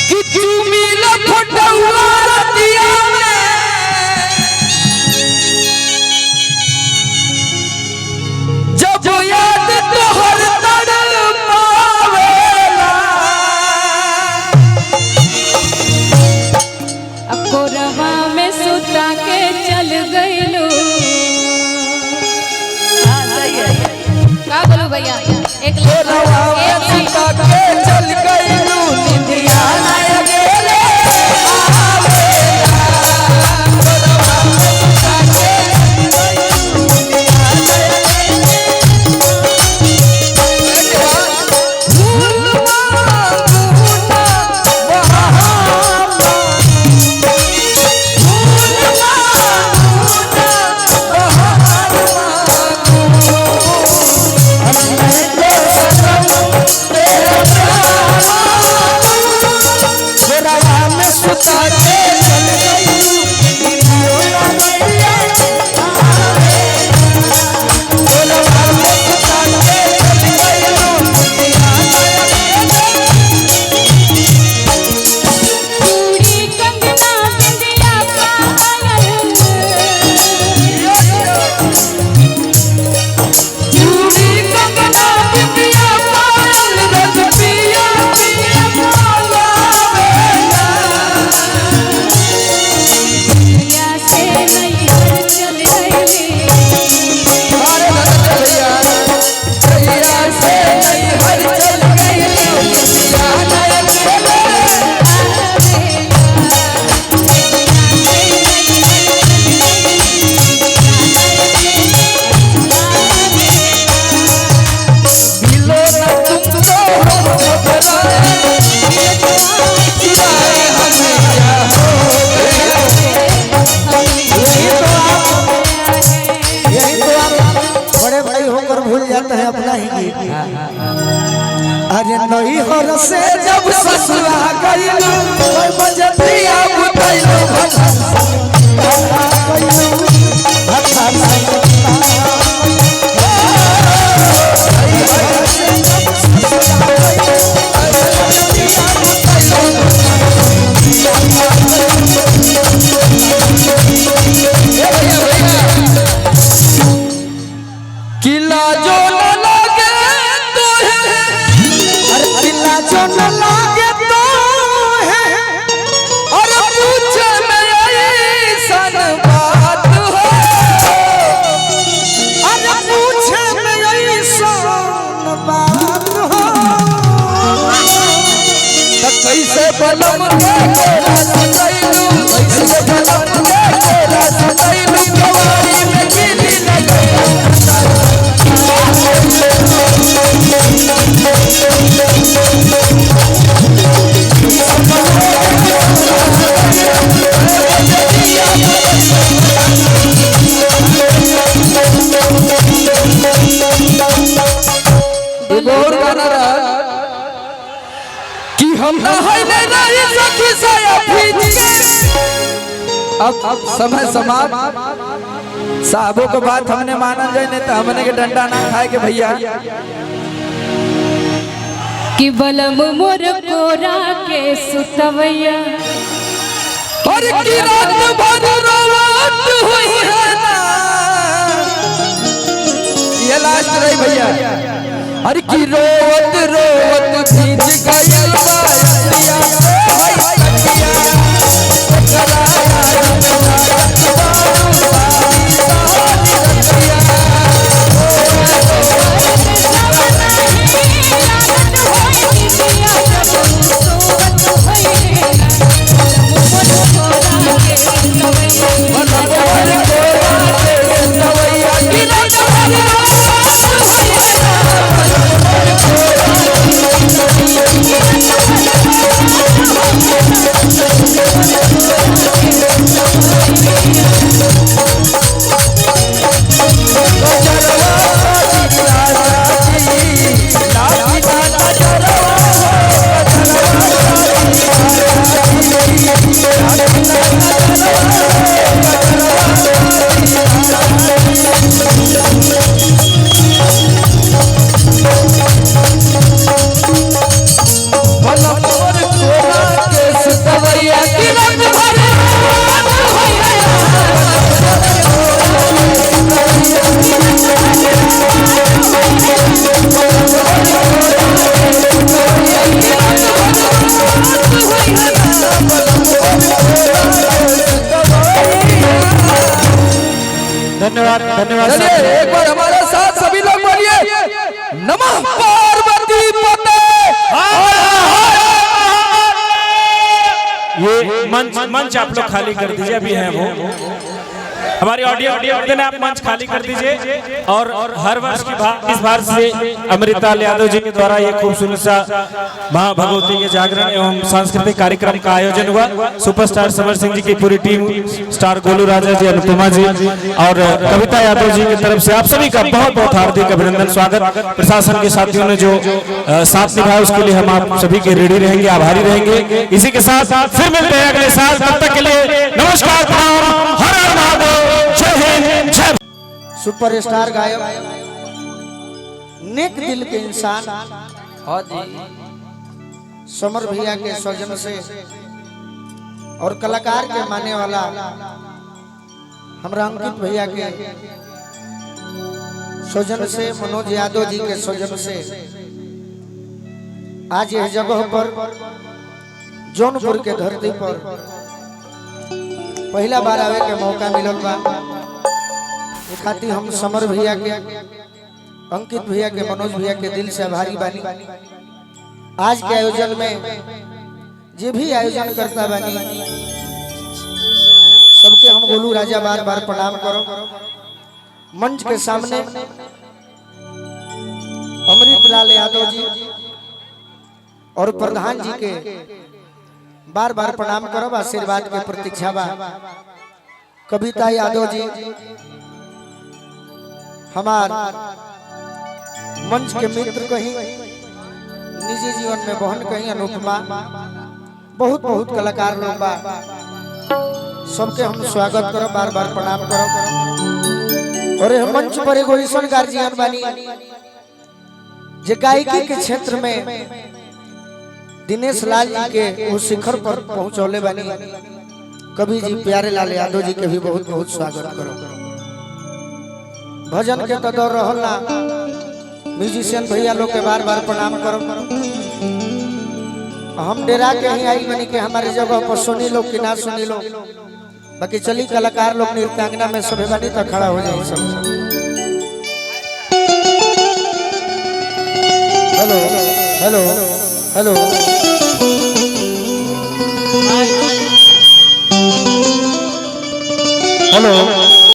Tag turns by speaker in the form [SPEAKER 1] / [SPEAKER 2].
[SPEAKER 1] कि चुमी लफटुआ रतिया में जब याद तोहर तड़पावेला
[SPEAKER 2] अब कोरवा में सुता के चल गइलू। हाँ सही है। का बोलू भैया एक
[SPEAKER 1] कोरवा में सुता के चल गइलू निंदिया ना गेले
[SPEAKER 3] अरे नहीं हर से जब ससुरा गइलू ओय बजतिया बुतैलू
[SPEAKER 1] किला जो न लगे तो है
[SPEAKER 3] अरे किला जो न लागे तो है
[SPEAKER 1] और पूछ में ऐसन बात हो
[SPEAKER 3] अरे पूछे में ऐसन बात हो
[SPEAKER 1] त कैसे बलम के कोरा सदैलू कैसे बलम के कोरा सदैलू कवारी में गिली लगे और गाना रहा कि हम ना है नहीं सखी साया भीज के अब समय समाप्त साहबों के बात हमने माना जाए नहीं तो हमने के डंडा ना खाए के भैया
[SPEAKER 2] कि बलम मोर कोरा के सुतवैया
[SPEAKER 1] और की रात भर रोवत हुई है ना ये लास्ट रही भैया अरे की रोवत रोवत भीज गई बारिया हाय कटिया कराया
[SPEAKER 2] Thank you.
[SPEAKER 4] धन्यवाद।
[SPEAKER 1] चलिए एक बार हमारे साथ सभी लोग बोलिए नमः पार्वती पते।
[SPEAKER 4] ये मंच आप लोग खाली कर दीजिए, अभी हैं वो हमारी ऑडियो ने आप मंच खाली कर दीजिए। और हर वर्ष की इस बार से अमृता यादव जी के द्वारा ये खूबसूरत सा मां भगवती के जागरण एवं सांस्कृतिक कार्यक्रम का आयोजन हुआ। सुपरस्टार समर सिंह जी की पूरी टीम, स्टार गोलू राजा जी, अनुपमा जी और कविता यादव जी की तरफ से आप सभी का बहुत बहुत हार्दिक अभिनंदन, स्वागत। प्रशासन के साथियों ने जो साथ निभाया उसके लिए हम आप सभी के रेडी रहेंगे, आभारी रहेंगे। इसी के साथ फिर मिलते हैं अगले साल, तब तक के लिए नमस्कार, प्रणाम, हर हर महादेव, जय हिंद, जय।
[SPEAKER 3] सुपरस्टार गायक, नेक दिल के इंसान
[SPEAKER 1] हाँ जी,
[SPEAKER 3] समर भैया के सौजन से और कलाकार के मानने वाला हमरा अंकित भैया के सौजन से, मनोज यादव जी के सौजन से आज इस जगह पर जौनपुर के धरती पर पहला बार आवे के मौका मिलल बा। खातिर हम समर भैया के, अंकित भैया के, मनोज भैया के दिल से आभारी बानी। आज के आयोजन में जे भी आयोजन करता बानी सबके हम गोलू राजा बार बार प्रणाम करो। मंच के सामने अमृत लाल यादव जी और प्रधान जी के बार बार प्रणाम करो, आशीर्वाद के प्रतीक्षा बा। कविता यादव जी हमार मंच के मित्र कहीं, निजी जीवन में बहन कहीं, अनुपमा, बहुत बहुत कलाकार लोग बा, सबके हम स्वागत करो, बार बार प्रणाम करो। और मंच पर एगो ऐसन गार्जियन बानी जे गायकी के क्षेत्र में दिनेश लाल जी के वो शिखर पर पहुंचौले बानी। कवि जी प्यारे लाल यादव जी के भी बहुत बहुत स्वागत करो। भजन के तो दौर रहल ना, म्यूजिशियन भैया लोग के बार बार प्रणाम करो। हम डेरा के ही आई बनी के हमारे जगह पर सुनी लो कि ना सुनी लो, बाकी चली कलाकार लोग नृत्यांगना में सभी बनी तो खड़ा हो जाए सब। Hello hello hello hello.